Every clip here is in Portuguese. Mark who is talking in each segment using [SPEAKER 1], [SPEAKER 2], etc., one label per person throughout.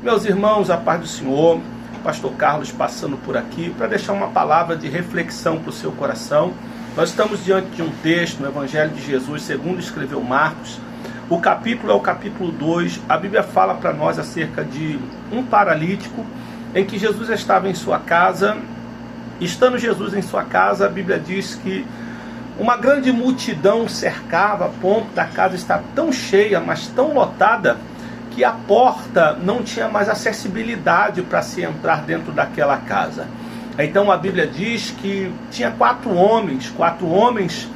[SPEAKER 1] Meus irmãos, a paz do Senhor, Pastor Carlos passando por aqui para deixar uma palavra de reflexão para o seu coração. Nós estamos diante de um texto no Evangelho de Jesus, segundo escreveu Marcos. O capítulo é o capítulo 2. A Bíblia fala para nós acerca de um paralítico em que Jesus estava em sua casa. Estando Jesus em sua casa, a Bíblia diz que uma grande multidão cercava, a ponto da casa estar tão cheia, mas tão lotada, que a porta não tinha mais acessibilidade para se entrar dentro daquela casa. Então a Bíblia diz que tinha quatro homens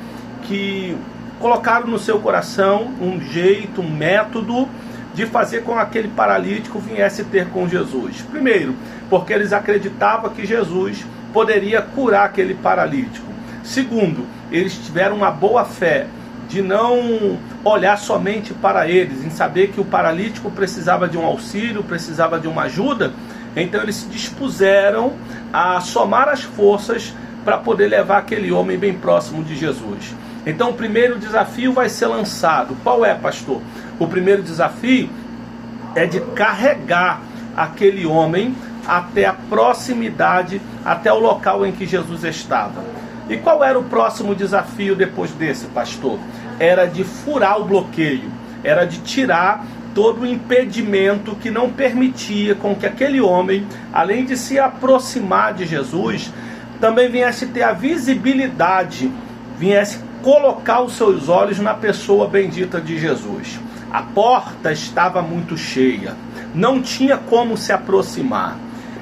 [SPEAKER 1] que colocaram no seu coração um jeito, um método de fazer com que aquele paralítico viesse ter com Jesus. Primeiro, porque eles acreditavam que Jesus poderia curar aquele paralítico. Segundo, eles tiveram uma boa fé de não olhar somente para eles, em saber que o paralítico precisava de um auxílio, precisava de uma ajuda. Então eles se dispuseram a somar as forças para poder levar aquele homem bem próximo de Jesus. Então o primeiro desafio vai ser lançado. Qual é, pastor? O primeiro desafio é de carregar aquele homem até a proximidade, até o local em que Jesus estava. E qual era o próximo desafio depois desse, pastor? Era de furar o bloqueio, era de tirar todo o impedimento que não permitia com que aquele homem, além de se aproximar de Jesus, também viesse ter a visibilidade, viesse colocar os seus olhos na pessoa bendita de Jesus. A porta estava muito cheia, não tinha como se aproximar,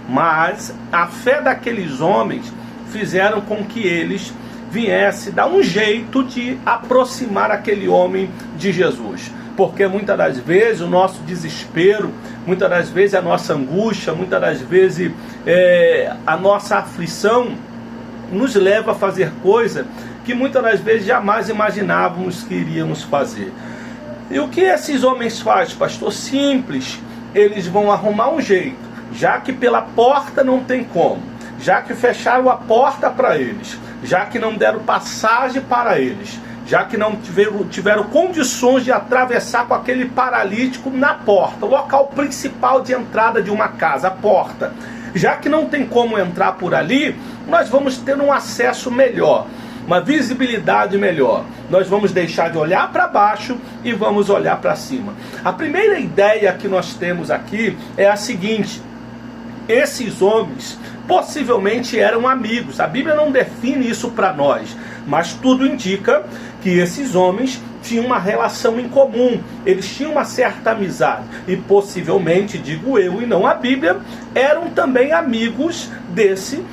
[SPEAKER 1] mas a fé daqueles homens fizeram com que eles viessem dar um jeito de aproximar aquele homem de Jesus. Porque muitas das vezes o nosso desespero, muitas das vezes a nossa angústia, muitas das vezes a nossa aflição nos leva a fazer coisas que muitas das vezes jamais imaginávamos que iríamos fazer. E o que esses homens fazem, pastor? Simples. Eles vão arrumar um jeito, já que pela porta não tem como, já que fecharam a porta para eles, já que não deram passagem para eles, já que não tiveram condições de atravessar com aquele paralítico na porta, o local principal de entrada de uma casa, a porta. Já que não tem como entrar por ali, nós vamos ter um acesso melhor, uma visibilidade melhor. Nós vamos deixar de olhar para baixo e vamos olhar para cima. A primeira ideia que nós temos aqui é a seguinte: esses homens possivelmente eram amigos. A Bíblia não define isso para nós, mas tudo indica que esses homens tinham uma relação em comum, eles tinham uma certa amizade, e possivelmente, digo eu e não a Bíblia, eram também amigos desse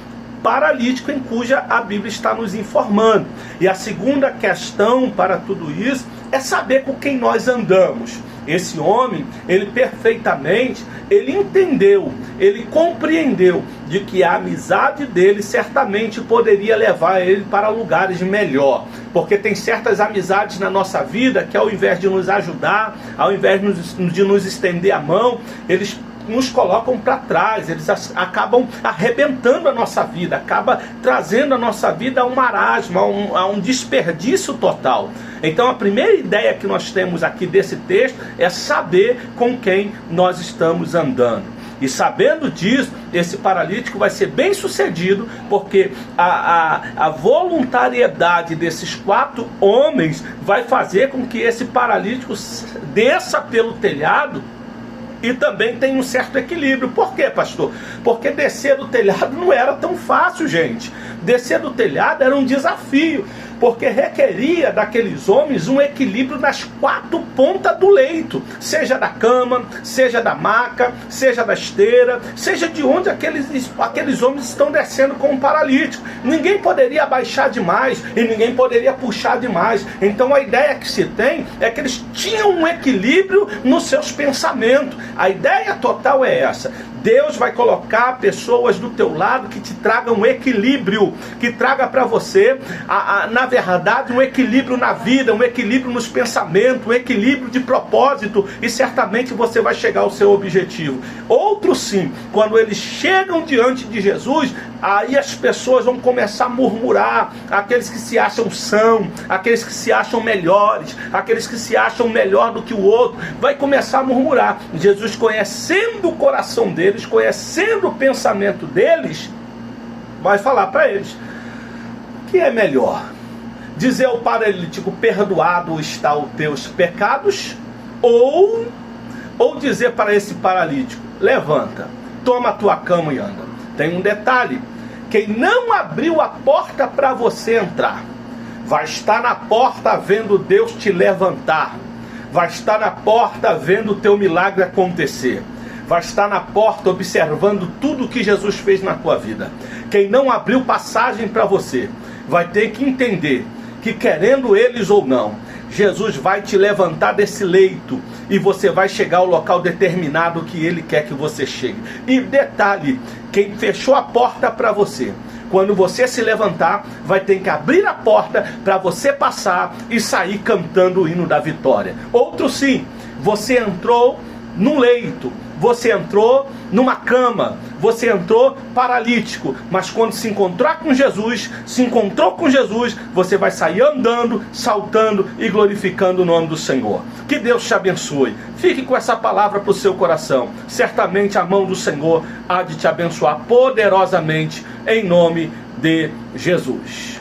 [SPEAKER 1] paralítico em cuja a Bíblia está nos informando. E a segunda questão para tudo isso é saber com quem nós andamos. Esse homem, ele perfeitamente, ele entendeu, ele compreendeu de que a amizade dele certamente poderia levar ele para lugares melhor. Porque tem certas amizades na nossa vida que, ao invés de nos ajudar, ao invés de nos estender a mão, eles nos colocam para trás, eles acabam arrebentando a nossa vida, acaba trazendo a nossa vida a um marasmo, a um desperdício total. Então a primeira ideia que nós temos aqui desse texto é saber com quem nós estamos andando. E sabendo disso, esse paralítico vai ser bem sucedido, porque a voluntariedade desses quatro homens vai fazer com que esse paralítico desça pelo telhado e também tem um certo equilíbrio. Por quê, pastor? Porque descer do telhado não era tão fácil, gente. Descer do telhado era um desafio, porque requeria daqueles homens um equilíbrio nas quatro pontas do leito, seja da cama, seja da maca, seja da esteira, seja de onde aqueles homens estão descendo com um paralítico. Ninguém poderia abaixar demais e ninguém poderia puxar demais. Então a ideia que se tem é que eles tinham um equilíbrio nos seus pensamentos. A ideia total é essa: Deus vai colocar pessoas do teu lado que te tragam um equilíbrio, que traga para você, na verdade, um equilíbrio na vida, um equilíbrio nos pensamentos, um equilíbrio de propósito, e certamente você vai chegar ao seu objetivo. Outros sim, quando eles chegam diante de Jesus, aí as pessoas vão começar a murmurar, aqueles que se acham são, aqueles que se acham melhores, aqueles que se acham melhor do que o outro, vai começar a murmurar. Jesus, conhecendo o coração deles, conhecendo o pensamento deles, vai falar para eles: o que é melhor? Dizer ao paralítico: perdoado está os teus pecados, ou dizer para esse paralítico: levanta, toma a tua cama e anda. Tem um detalhe: quem não abriu a porta para você entrar, vai estar na porta vendo Deus te levantar, vai estar na porta vendo o teu milagre acontecer, vai estar na porta observando tudo que Jesus fez na tua vida. Quem não abriu passagem para você, vai ter que entender que, querendo eles ou não, Jesus vai te levantar desse leito e você vai chegar ao local determinado que Ele quer que você chegue. E detalhe, quem fechou a porta para você, quando você se levantar, vai ter que abrir a porta para você passar e sair cantando o hino da vitória. Outro sim, você entrou num leito, você entrou numa cama, você entrou paralítico, mas quando se encontrar com Jesus, se encontrou com Jesus, você vai sair andando, saltando e glorificando o nome do Senhor. Que Deus te abençoe. Fique com essa palavra para o seu coração. Certamente a mão do Senhor há de te abençoar poderosamente, em nome de Jesus.